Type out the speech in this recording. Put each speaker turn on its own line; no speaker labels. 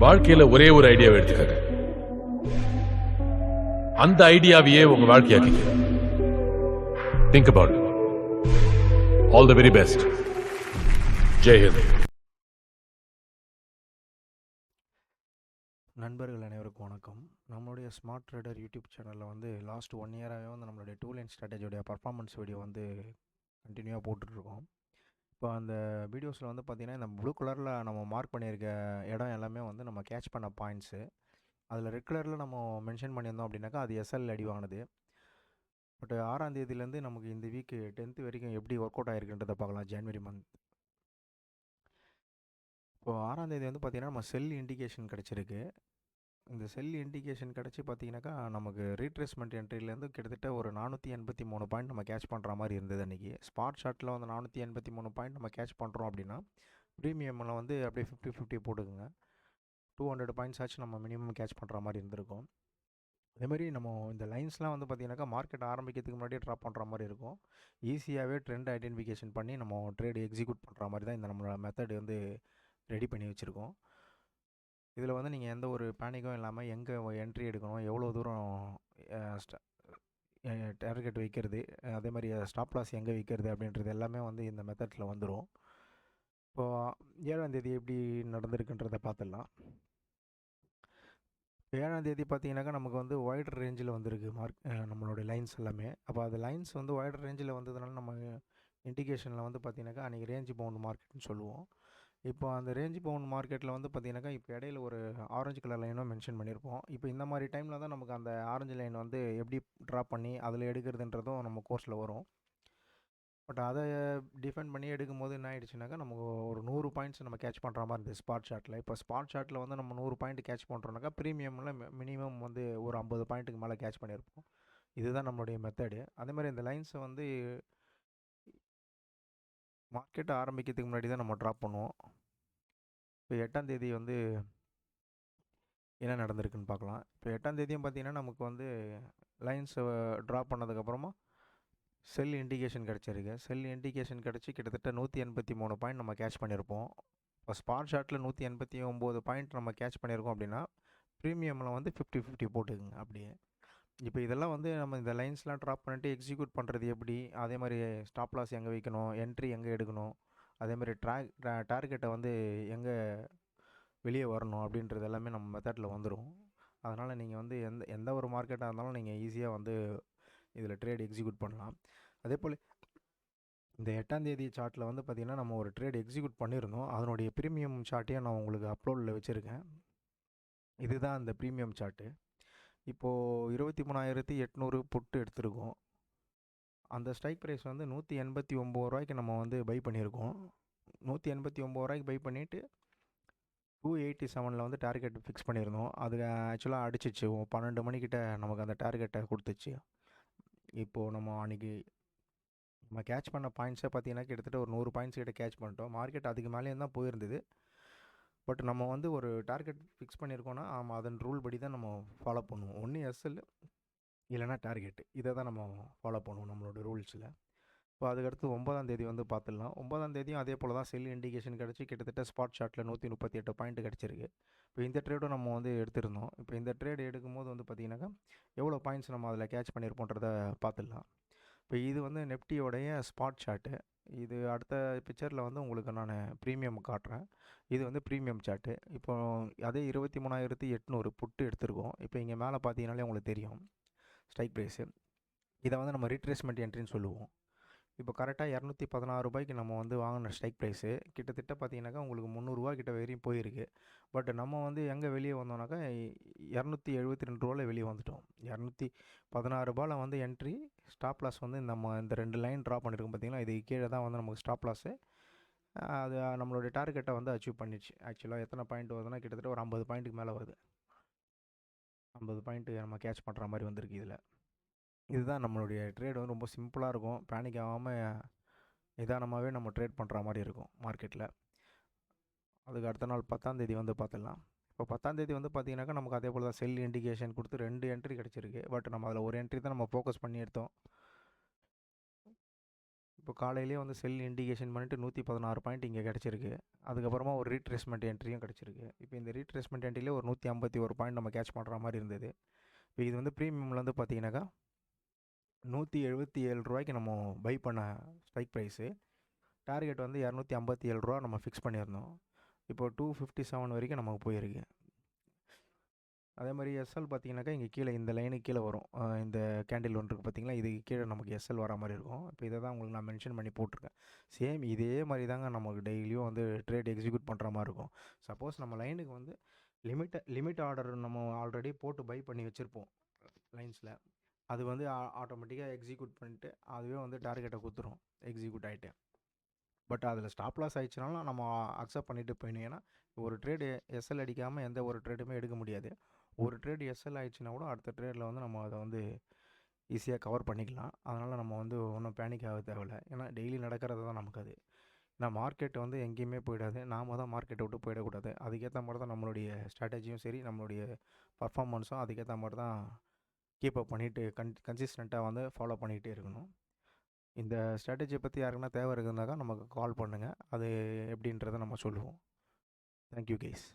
வாழ்க்கையில ஒரே ஒரு ஐடியாவை எடுத்துக்கங்க, அந்த ஐடியாவையே உங்க வாழ்க்கையாக்கிக்க. Think about it. All the very best. Jai Hind.
நண்பர்கள் அனைவருக்கும் வணக்கம். நம்மளுடைய ஸ்மார்ட் ட்ரேடர் யூடியூப் சேனலில் வந்து லாஸ்ட் 1 இயராகவே வந்து நம்மளுடைய டூல் அண்ட் ஸ்ட்ராட்டஜியோடைய பர்ஃபார்மன்ஸ் வீடியோ வந்து கண்டினியூவாக போட்டுட்ருக்கோம். இப்போ அந்த வீடியோஸில் வந்து பார்த்திங்கன்னா இந்த ப்ளூ கலரில் நம்ம மார்க் பண்ணியிருக்க இடம் எல்லாமே வந்து நம்ம கேட்ச் பண்ண பாயிண்ட்ஸு. அதில் ரெட் கலரில் நம்ம மென்ஷன் பண்ணியிருந்தோம் அப்படின்னாக்கா அது எஸ்எல் அடி வாங்கினது. பட் 6ஆம் தேதியிலேருந்து நமக்கு இந்த வீக்கு 10th வரைக்கும் எப்படி ஒர்க் அவுட் ஆகிருக்குன்றதை பார்க்கலாம். ஜனவரி மந்த் இப்போது 6ஆம் தேதி வந்து பார்த்திங்கன்னா நம்ம செல் இண்டிகேஷன் கிடச்சிருக்கு. இந்த செல் இண்டிகேஷன் கிடச்சி பார்த்தீங்கன்னாக்கா நமக்கு ரீட்ரேஸ்மெண்ட் என்ட்ரிலேருந்து கிட்டத்தட்ட ஒரு 483 பாயிண்ட் நம்ம கேட்ச் பண்ணுற மாதிரி இருந்தது அன்றைக்கி. ஸ்பாட் ஷாட்டில் வந்து 483 பாயிண்ட் நம்ம கேட்ச் பண்ணுறோம் அப்படின்னா ப்ரீமியமில் வந்து அப்படியே 50-50 போட்டுக்குங்க. 200 பாயிண்ட்ஸ் ஆச்சு நம்ம மினிமம் கேட்ச் பண்ணுற மாதிரி இருந்திருக்கும். அதேமாதிரி நம்ம இந்த லைன்ஸ்லாம் வந்து பார்த்திங்கனாக்கா மார்க்கெட் ஆரம்பிக்கிறதுக்கு முன்னாடியே ட்ராப் பண்ணுற மாதிரி இருக்கும். ஈஸியாகவே ட்ரெண்ட் ஐடென்டிஃபிகேஷன் பண்ணி நம்ம ட்ரேடு எக்ஸிக்யூட் பண்ணுற மாதிரி தான் இந்த நம்மளோட மெத்தட் வந்து ரெடி பண்ணி வச்சுருக்கோம். இதில் வந்து நீங்கள் எந்த ஒரு பேனிக்கும் இல்லாமல் எங்கே என்ட்ரி எடுக்கணும், எவ்வளோ தூரம் டார்கெட் வைக்கிறது, அதே மாதிரி ஸ்டாப் லாஸ் எங்கே வைக்கிறது அப்படின்றது எல்லாமே வந்து இந்த மெத்தடில் வந்துடும். இப்போது 7ஆம் தேதி எப்படி நடந்திருக்குன்றதை பார்த்துடலாம். 7ஆம் தேதி பார்த்தீங்கன்னாக்கா நமக்கு வந்து ஒய்டர் ரேஞ்சில் வந்திருக்கு நம்மளோட லைன்ஸ் எல்லாமே. அப்போ அது லைன்ஸ் வந்து ஒய்டர் ரேஞ்சில் வந்ததுனால நம்ம இண்டிகேஷனில் வந்து பார்த்தீங்கன்னாக்கா அன்றைக்கி ரேஞ்ச் பவுண்ட் மார்க்கெட்னு சொல்லுவோம். இப்போ அந்த ரேஞ்ச் பவுண்ட் மார்க்கெட்டில் வந்து பார்த்திங்கனாக்கா இப்போ இடையில ஒரு ஆரஞ்சு கலர் லைனும் மென்ஷன் பண்ணியிருப்போம். இப்போ இந்த மாதிரி டைமில் தான் நமக்கு அந்த ஆரஞ்சு லைன் வந்து எப்படி ட்ராப் பண்ணி அதில் எடுக்கிறதுன்றதும் நம்ம கோர்ஸில் வரும். பட் அதை டிஃபெண்ட் பண்ணி எடுக்கும்போது என்ன ஆகிடுச்சுனாக்கா நமக்கு ஒரு 100 பாயிண்ட்ஸ் நம்ம கேட்ச் பண்ணுற மாதிரி இருந்தது ஸ்பாட் ஷாட்டில். இப்போ ஸ்பாட் ஷாட்டில் வந்து நம்ம 100 பாயிண்ட் கேட்ச் பண்ணுறோம்னாக்கா ப்ரீமியமில் மினிமம் வந்து ஒரு 50 பாயிண்ட்டுக்கு மேலே கேட்ச் பண்ணியிருப்போம். இதுதான் நம்மளுடைய மெத்தடு. அதேமாதிரி இந்த லைன்ஸை வந்து மார்க்கெட் ஆரம்பிக்கிறதுக்கு முன்னாடி தான் நம்ம ட்ராப் பண்ணுவோம். இப்போ 8ஆம் தேதி வந்து என்ன நடந்திருக்குன்னு பார்க்கலாம். இப்போ 8ஆம் தேதியும் பார்த்திங்கன்னா நமக்கு வந்து லைன்ஸை ட்ராப் பண்ணதுக்கப்புறமா செல் இண்டிகேஷன் கிடச்சிருக்கு. செல் இண்டிகேஷன் கிடச்சி கிட்டத்தட்ட 183 பாயிண்ட் நம்ம கேட்ச் பண்ணியிருப்போம். இப்போ ஸ்பாட் ஷாட்டில் 189 பாயிண்ட் நம்ம கேட்ச் பண்ணியிருக்கோம் அப்படின்னா ப்ரீமியமில் வந்து 50-50 போட்டுக்குங்க அப்படியே. இப்போ இதெல்லாம் வந்து நம்ம இந்த லைன்ஸ்லாம் ட்ராப் பண்ணிட்டு எக்ஸிக்யூட் பண்ணுறது எப்படி, அதே மாதிரி ஸ்டாப் லாஸ் எங்கே வைக்கணும், என்ட்ரி எங்கே எடுக்கணும், அதேமாதிரி டார்கெட்டை வந்து எங்கே வெளியே வரணும் அப்படின்றது எல்லாமே நம்ம மெத்தடில் வந்துடும். அதனால் நீங்கள் வந்து எந்த ஒரு மார்க்கெட்டாக இருந்தாலும் நீங்கள் ஈஸியாக வந்து இதில் ட்ரேட் எக்ஸிக்யூட் பண்ணலாம். அதே போல் இந்த 8ஆம் தேதி சார்ட்டில் வந்து பார்த்திங்கன்னா நம்ம ஒரு ட்ரேட் எக்ஸிக்யூட் பண்ணியிருந்தோம். அதனுடைய ப்ரீமியம் சார்ட்டையும் நான் உங்களுக்கு அப்லோடில் வச்சுருக்கேன். இதுதான் அந்த ப்ரீமியம் சார்ட்டு. இப்போது 23,800 புட்டு எடுத்திருக்கோம். அந்த ஸ்ட்ரைக் ப்ரைஸ் வந்து 189 ரூபாய்க்கு நம்ம வந்து பை பண்ணியிருக்கோம். 189 ரூபாய்க்கு பை பண்ணிவிட்டு 287 வந்து டார்கெட் ஃபிக்ஸ் பண்ணியிருந்தோம். அது ஆக்சுவலாக அடிச்சிச்சு 12 மணிக்கிட்ட நமக்கு அந்த டார்கெட்டை கொடுத்துச்சு. இப்போது நம்ம அன்றைக்கி நம்ம கேட்ச் பண்ண பாயிண்ட்ஸை பார்த்தீங்கன்னா கிட்டத்தட்ட ஒரு 100 பாயிண்ட்ஸ் கிட்ட கேட்ச் பண்ணிட்டோம். மார்க்கெட் அதுக்கு மேலேயும் தான் போயிருந்தது. பட் நம்ம வந்து ஒரு டார்கெட் ஃபிக்ஸ் பண்ணியிருக்கோன்னா அதன் ரூல் படி தான் நம்ம ஃபாலோ பண்ணுவோம். ஒன்று எஸ்எல் இல்லைனா டார்கெட், இதை தான் நம்ம ஃபாலோ பண்ணுவோம் நம்மளோட ரூல்ஸில். இப்போ அதுக்கடுத்து 9ஆம் தேதி வந்து பார்த்துடலாம். 9ஆம் தேதியும் அதே போல் தான் செல் இண்டிகேஷன் கிடச்சி கிட்டத்தட்ட ஸ்பாட் ஷாட்டில் 138 பாயிண்ட் கிடச்சிருக்கு. இப்போ இந்த ட்ரேடும் நம்ம வந்து எடுத்திருந்தோம். இப்போ இந்த ட்ரேட் எடுக்கும்போது வந்து பார்த்திங்கனாக்கா எவ்வளோ பாயிண்ட்ஸ் நம்ம அதில் கேட்ச் பண்ணியிருப்போன்றதை பார்த்துடலாம். இப்போ இது வந்து நெஃப்டியோடைய ஸ்பாட் சார்ட்டு. இது அடுத்த பிக்சரில் வந்து உங்களுக்கு நான் ப்ரீமியம் காட்டுறேன். இது வந்து ப்ரீமியம் சார்ட்டு. இப்போது அதே 23,800 புட்டு எடுத்திருக்கோம். இப்போ இங்கே மேலே பார்த்தீங்கனாலே உங்களுக்கு தெரியும் ஸ்ட்ரைக் ப்ரைஸு. இதை வந்து நம்ம ரீட்ரேஸ்மெண்ட் என்ட்ரின்னு சொல்லுவோம். இப்போ கரெக்டாக 216 ரூபாய்க்கு நம்ம வந்து வாங்கின ஸ்ட்ரைக் ப்ரைஸு கிட்டத்தட்ட பார்த்தீங்கன்னாக்கா உங்களுக்கு 300 கிட்ட வரையும் போயிருக்கு. பட் நம்ம வந்து எங்கே வெளியே வந்தோம்னாக்கா 272 ரூபாயில் வெளியே வந்துட்டோம். 216 ரூபாயில் வந்து என்ட்ரி, ஸ்டாப் லாஸ் வந்து நம்ம இந்த 2 லைன் ட்ரா பண்ணியிருக்கோம் பார்த்தீங்கன்னா, இது கீழே தான் வந்து நமக்கு ஸ்டாப் லாஸு. அது நம்மளுடைய டார்கெட்டை வந்து அச்சீவ் பண்ணிடுச்சு. ஆக்சுவலாக எத்தனை பாயிண்ட் வருதுன்னா கிட்டத்தட்ட ஒரு 50 பாயிண்ட்டுக்கு மேலே வருது. 50 பாயிண்ட்டு நம்ம கேட்ச் பண்ணுற மாதிரி வந்திருக்கு இதில். இதுதான் நம்மளுடைய ட்ரேட் வந்து ரொம்ப சிம்பிளாக இருக்கும். பேனிக் ஆகாமல் நிதானமாகவே நம்ம ட்ரேட் பண்ணுற மாதிரி இருக்கும் மார்க்கெட்டில். அதுக்கு அடுத்த நாள் 10ஆம் தேதி வந்து பார்த்துடலாம். இப்போ 10ஆம் தேதி வந்து பார்த்திங்கனாக்கா நமக்கு அதே போல் தான் செல் இண்டிகேஷன் கொடுத்து 2 என்ட்ரி கிடச்சிருக்கு. பட் நம்ம அதில் ஒரு என்ட்ரி தான் நம்ம ஃபோக்கஸ் பண்ணி எடுத்தோம். இப்போ காலையிலேயே வந்து செல் இண்டிகேஷன் பண்ணிட்டு 116 பாயிண்ட் இங்கே கிடச்சிருக்கு. அதுக்கப்புறமா ஒரு ரீட்ரேஸ்மெண்ட் என்ட்ரியும் கிடச்சிருக்கு. இப்போ இந்த ரீட்ரேஸ்மெண்ட் என்ட்ரிலே ஒரு 151 பாயிண்ட் நம்ம கேட்ச் பண்ணுற மாதிரி இருந்தது. இப்போ இது வந்து ப்ரீமியம்லேருந்து பார்த்தீங்கன்னாக்கா ரூ. 177 நம்ம பை பண்ண ஸ்ட்ரைக் ப்ரைஸு. டார்கெட் வந்து ரூ. 257 நம்ம ஃபிக்ஸ் பண்ணியிருந்தோம். இப்போ 257 வரைக்கும் நமக்கு போயிருக்கு. அதே மாதிரி எஸ்எல் பார்த்தீங்கன்னாக்கா இங்கே கீழே இந்த லைனுக்கு கீழே வரும். இந்த கேண்டில் ஒன்று இருக்குது பார்த்தீங்களா, இதுக்கு கீழே நமக்கு எஸ்எல் வர மாதிரி இருக்கும். இப்போ இதை தான் உங்களுக்கு நான் மென்ஷன் பண்ணி போட்டிருக்கேன். சேம் இதே மாதிரி தாங்க நமக்கு டெய்லியும் வந்து ட்ரேட் எக்ஸிக்யூட் பண்ணுற மாதிரி இருக்கும். சப்போஸ் நம்ம லைனுக்கு வந்து லிமிட் ஆர்டர் நம்ம ஆல்ரெடி போட்டு பை பண்ணி வச்சுருப்போம் லைன்ஸில். அது வந்து ஆட்டோமேட்டிக்காக எக்ஸிக்யூட் பண்ணிட்டு அதுவே வந்து டார்கெட்டை கொடுத்துரும் எக்ஸிக்யூட் ஆகிட்டு. பட் அதில் ஸ்டாப் லாஸ் ஆயிடுச்சுனாலும் நம்ம அக்செப்ட் பண்ணிட்டு போயிடணும். ஏன்னா ஒரு ட்ரேடு எஸ்எல் அடிக்காமல் எந்த ஒரு ட்ரேடுமே எடுக்க முடியாது. ஒரு ட்ரேடு எஸ்எல் ஆயிடுச்சுன்னா கூட அடுத்த ட்ரேடில் வந்து நம்ம அதை வந்து ஈஸியாக கவர் பண்ணிக்கலாம். அதனால் நம்ம வந்து ஒன்றும் பேனிக் ஆக தேவையில்லை. ஏன்னா டெய்லி நடக்கிறது தான் நமக்கு அது. ஏன்னா மார்க்கெட் வந்து எங்கேயுமே போயிடாது. நாம தான் மார்க்கெட்டை விட்டு போயிடக்கூடாது. அதுக்கேற்ற மாதிரி தான் நம்மளுடைய ஸ்ட்ராட்டஜியும் சரி, நம்மளுடைய பர்ஃபார்மன்ஸும் அதுக்கேற்ற மாதிரி தான் கீப் அப் பண்ணிவிட்டு கன்சிஸ்டண்ட்டாக வந்து ஃபாலோ பண்ணிகிட்டே இருக்கணும். இந்த ஸ்ட்ராட்டஜியை பற்றி யாருக்குன்னா தேவை இருக்குதுனாக்கா நமக்கு கால் பண்ணுங்கள். அது எப்படின்றத நம்ம சொல்லுவோம். Thank you guys.